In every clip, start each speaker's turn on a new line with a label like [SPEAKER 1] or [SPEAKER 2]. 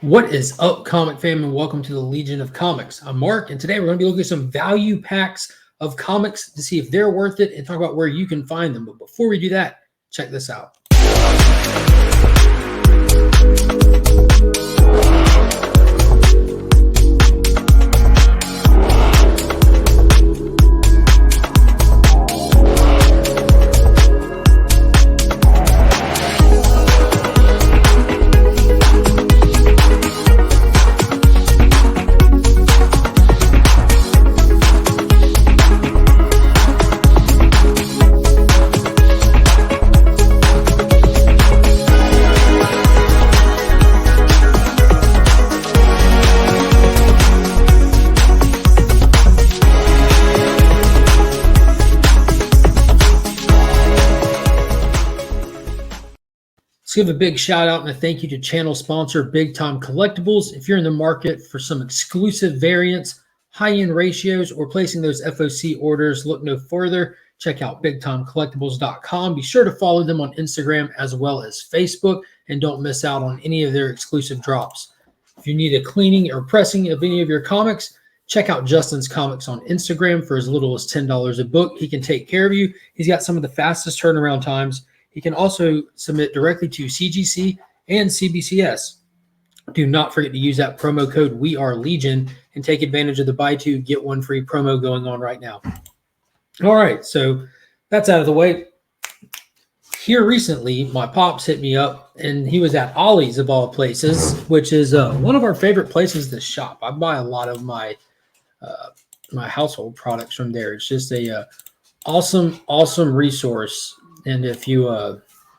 [SPEAKER 1] What is up, comic fam, and welcome to the Legion of Comics. I'm Mark, and today we're going to be looking at some value packs of comics to see if they're worth it and talk about where you can find them. But before we do that, check this out. Let's give a big shout out and a thank you to channel sponsor Big Time Collectibles. If you're in the market for some exclusive variants, high-end ratios, or placing those FOC orders, look no further. Check out BigTimeCollectibles.com. Be sure to follow them on Instagram as well as Facebook, and don't miss out on any of their exclusive drops. If you need a cleaning or pressing of any of your comics, check out Justin's Comics on Instagram for as little as $10 a book. He can take care of you. He's got some of the fastest turnaround times. He can also submit directly to CGC and CBCS. Do not forget to use that promo code WeAreLegion and take advantage of the buy two, get one free promo going on right now. All right, so that's out of the way. Here recently, my pops hit me up, and he was at Ollies of all places, which is one of our favorite places to shop. I buy a lot of my household products from there. It's just a awesome resource. And if you,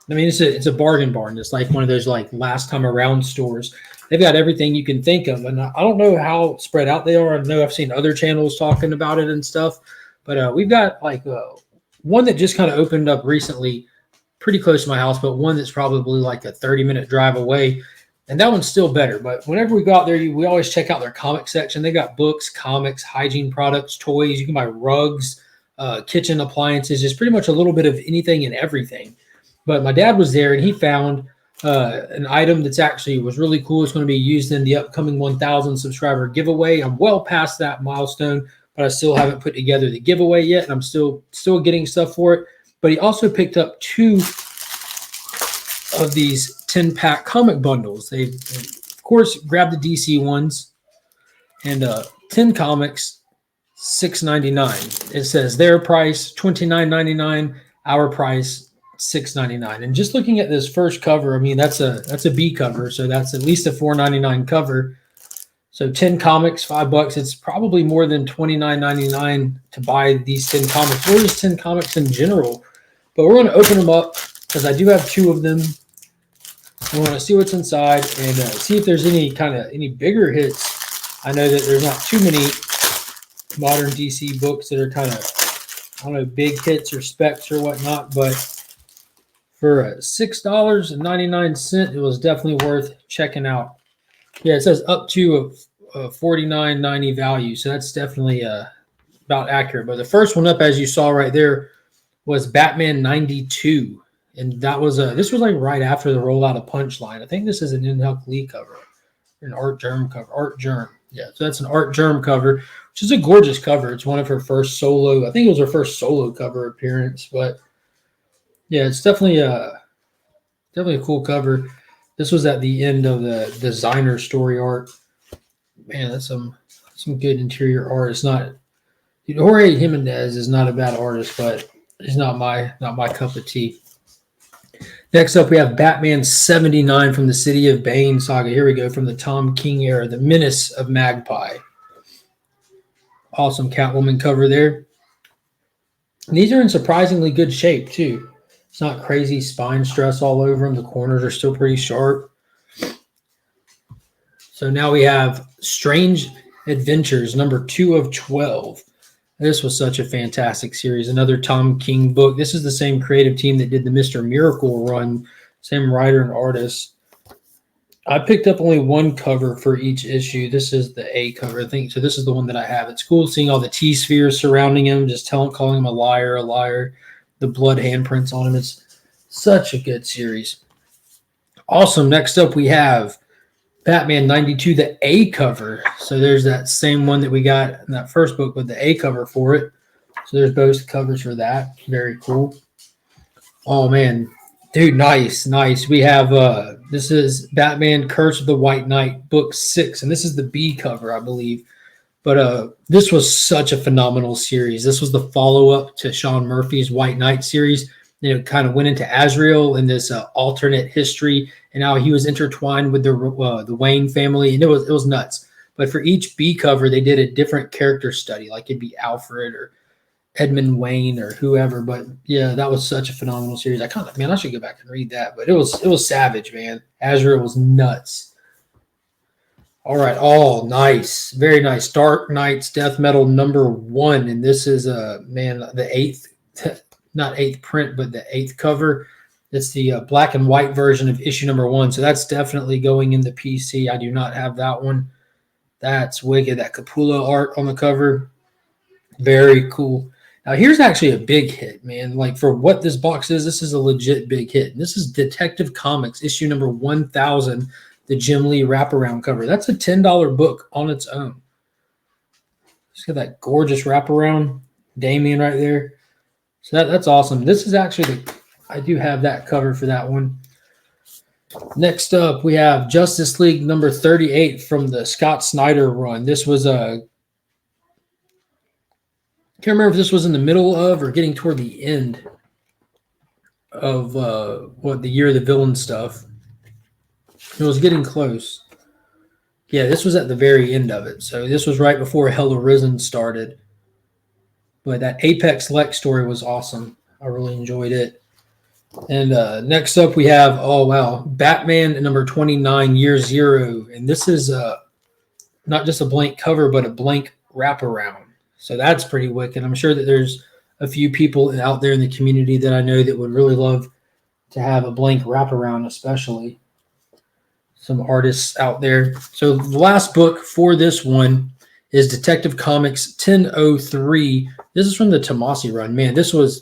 [SPEAKER 1] it's a bargain barn. It's like one of those like last time around stores. They've got everything you can think of. And I don't know how spread out they are. I know I've seen other channels talking about it and stuff. But we've got like one that just kind of opened up recently, pretty close to my house, but one that's probably like a 30-minute drive away. And that one's still better. But whenever we go out there, we always check out their comic section. They got books, comics, hygiene products, toys. You can buy rugs. Kitchen appliances, just pretty much a little bit of anything and everything. But my dad was there and he found an item that's actually was really cool. It's going to be used in the upcoming 1,000 subscriber giveaway. I'm well past that milestone, but I still haven't put together the giveaway yet, and I'm still getting stuff for it. But he also picked up 2 of these 10-pack comic bundles. They of course grabbed the DC ones and 10 comics. $6.99. It says their price $29.99, our price $6.99. And just looking at this first cover, I mean that's a B cover, so that's at least a $4.99 cover. So 10 comics, $5. It's probably more than $29.99 to buy these 10 comics, or just 10 comics in general. But we're going to open them up because I do have 2 of them. I want to see what's inside and see if there's any bigger hits. I know that there's not too many modern DC books that are kind of, I don't know, big hits or specs or whatnot, but for $6.99, it was definitely worth checking out. Yeah, it says up to a $49.90 value, so that's definitely about accurate. But the first one up, as you saw right there, was Batman 92, and that was this was like right after the rollout of Punchline. I think this is an In-Huck Lee cover, an Art Germ cover, Art Germ. Yeah, so that's an Art Germ cover, which is a gorgeous cover. It's one of her first solo, I think it was her first solo cover appearance, but yeah, it's definitely a cool cover. This was at the end of the designer story art. Man, that's some good interior art. It's not, Jorge Jimenez is not a bad artist, but he's not my cup of tea. Next up, we have Batman 79 from the City of Bane saga. Here we go, from the Tom King era, The Menace of Magpie. Awesome Catwoman cover there. And these are in surprisingly good shape, too. It's not crazy spine stress all over them. The corners are still pretty sharp. So now we have Strange Adventures, number 2 of 12. This was such a fantastic series. Another Tom King book. This is the same creative team that did the Mr. Miracle run. Same writer and artist. I picked up only one cover for each issue. This is the A cover, I think. So this is the one that I have. It's cool seeing all the T-spheres surrounding him, just calling him a liar. The blood handprints on him. It's such a good series. Awesome. Next up, we have Batman 92, the A cover. So there's that same one that we got in that first book with the A cover for it. So there's both covers for that. Very cool. Oh man, dude, nice. We have this is Batman Curse of the White Knight, book 6, and this is the B cover, I believe. But this was such a phenomenal series. This was the follow-up to Sean Murphy's White Knight series. It kind of went into Azrael in this alternate history, and how he was intertwined with the Wayne family, and it was nuts. But for each B cover, they did a different character study, like it'd be Alfred or Edmund Wayne or whoever. But yeah, that was such a phenomenal series. I should go back and read that. But it was savage, man. Azrael was nuts. All right. Oh, nice. Very nice. Dark Knights Death Metal #1. And this is the eighth, not eighth print, but the eighth cover. It's the black and white version of issue #1. So that's definitely going in the PC. I do not have that one. That's wicked. That Capullo art on the cover. Very cool. Now here's actually a big hit, man. Like for what this box is, this is a legit big hit. This is Detective Comics issue #1000. The Jim Lee wraparound cover. That's a $10 book on its own. Just got that gorgeous wraparound. Damien right there. So that's awesome. This is actually I do have that cover for that one. Next up, we have Justice League #38 from the Scott Snyder run. This was can't remember if this was in the middle of or getting toward the end of the Year of the Villain stuff. It was getting close. Yeah, this was at the very end of it. So this was right before Hell Arisen started. But that Apex Lex story was awesome. I really enjoyed it. And next up we have, Batman #29, Year Zero. And this is not just a blank cover, but a blank wraparound. So that's pretty wicked. I'm sure that there's a few people out there in the community that I know that would really love to have a blank wraparound, especially. Some artists out there. So the last book for this one is Detective Comics 1003. This is from the Tomasi run. Man,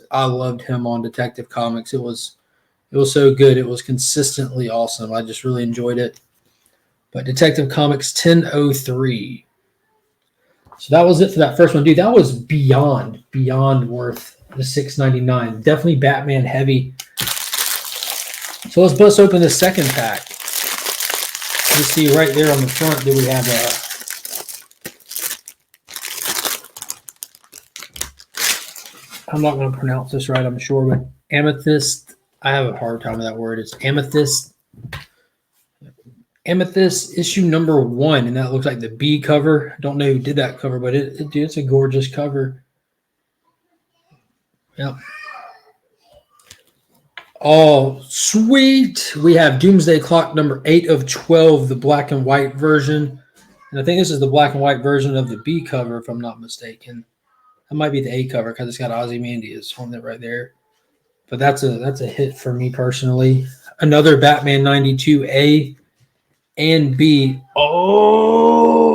[SPEAKER 1] I loved him on Detective Comics. It was so good. It was consistently awesome. I just really enjoyed it. But Detective Comics 1003. So that was it for that first one. Dude, that was beyond worth the $6.99. Definitely Batman heavy. So let's bust open the second pack. You see right there on the front that we have I'm not going to pronounce this right, I'm sure, but amethyst. I have a hard time with that word. It's amethyst. Amethyst issue #1, and that looks like the B cover. I don't know who did that cover, but it's a gorgeous cover. Yep. Oh, sweet. We have Doomsday Clock #8 of 12, the black and white version. And I think this is the black and white version of the B cover, if I'm not mistaken. That might be the A cover because it's got Ozymandias on it right there. But that's a hit for me personally. Another Batman 92 A and B. Oh!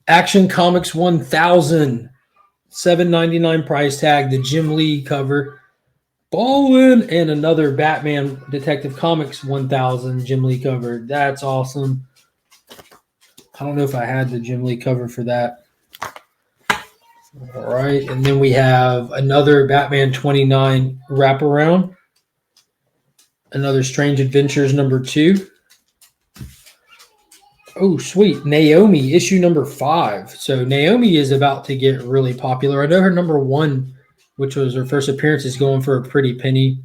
[SPEAKER 1] Action Comics 1000. $7.99 price tag. The Jim Lee cover. Ballin', and another Batman Detective Comics 1000 Jim Lee cover. That's awesome. I don't know if I had the Jim Lee cover for that. All right, and then we have another Batman 29 wraparound. Another Strange Adventures #2. Oh, sweet. Naomi, issue #5. So Naomi is about to get really popular. I know her #1, which was her first appearance, is going for a pretty penny.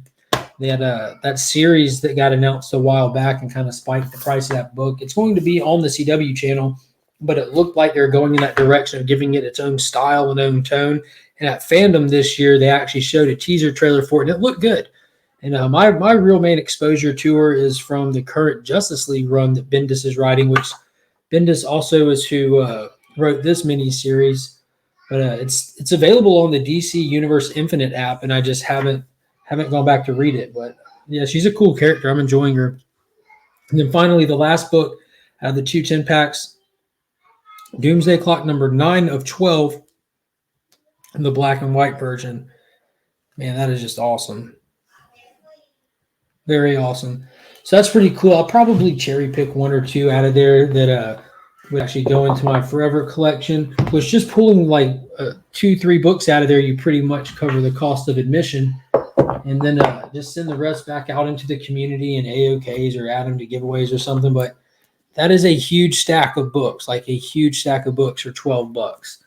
[SPEAKER 1] They had that series that got announced a while back and kind of spiked the price of that book. It's going to be on the CW channel, but it looked like they're going in that direction of giving it its own style and own tone. And at Fandom this year, they actually showed a teaser trailer for it, and it looked good. And my real main exposure to her is from the current Justice League run that Bendis is writing, which Bendis also is who wrote this miniseries. But it's available on the DC Universe Infinite app, and I just haven't gone back to read it. But yeah, she's a cool character. I'm enjoying her. And then finally, the last book out of the 210 packs, Doomsday Clock #9 of 12, in the black and white version. Man, that is just awesome. Very awesome. So that's pretty cool. I'll probably cherry pick one or two out of there that would actually go into my forever collection. Was just pulling like 2-3 books out of there, you pretty much cover the cost of admission, and then just send the rest back out into the community and AOKs or add them to giveaways or something. But that is a huge stack of books, like a huge stack of books for $12.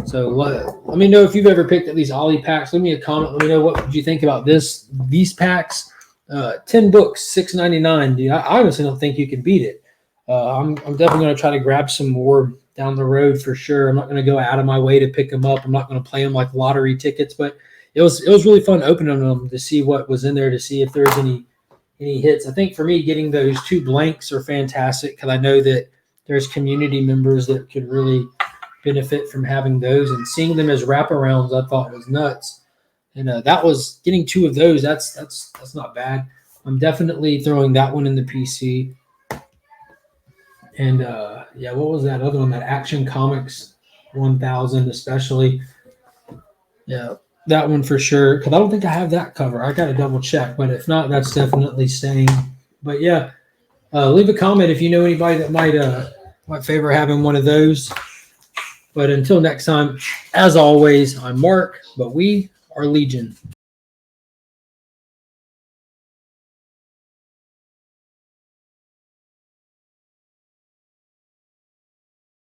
[SPEAKER 1] So let me know if you've ever picked up these Ollie packs. Leave me a comment. Let me know what you think about these packs. 10 books, $6.99. Dude, I honestly don't think you can beat it. I'm definitely going to try to grab some more down the road for sure. I'm not going to go out of my way to pick them up. I'm not going to play them like lottery tickets, but it was really fun opening them to see what was in there, to see if there's any hits. I think for me, getting those 2 blanks are fantastic because I know that there's community members that could really benefit from having those, and seeing them as wraparounds I thought was nuts. And that was getting 2 of those. That's not bad. I'm definitely throwing that one in the PC. And yeah, what was that other one? That Action Comics 1000 especially. Yeah, that one for sure. Because I don't think I have that cover. I got to double check. But if not, that's definitely staying. But yeah, leave a comment if you know anybody that might favor having one of those. But until next time, as always, I'm Mark, but we are Legion.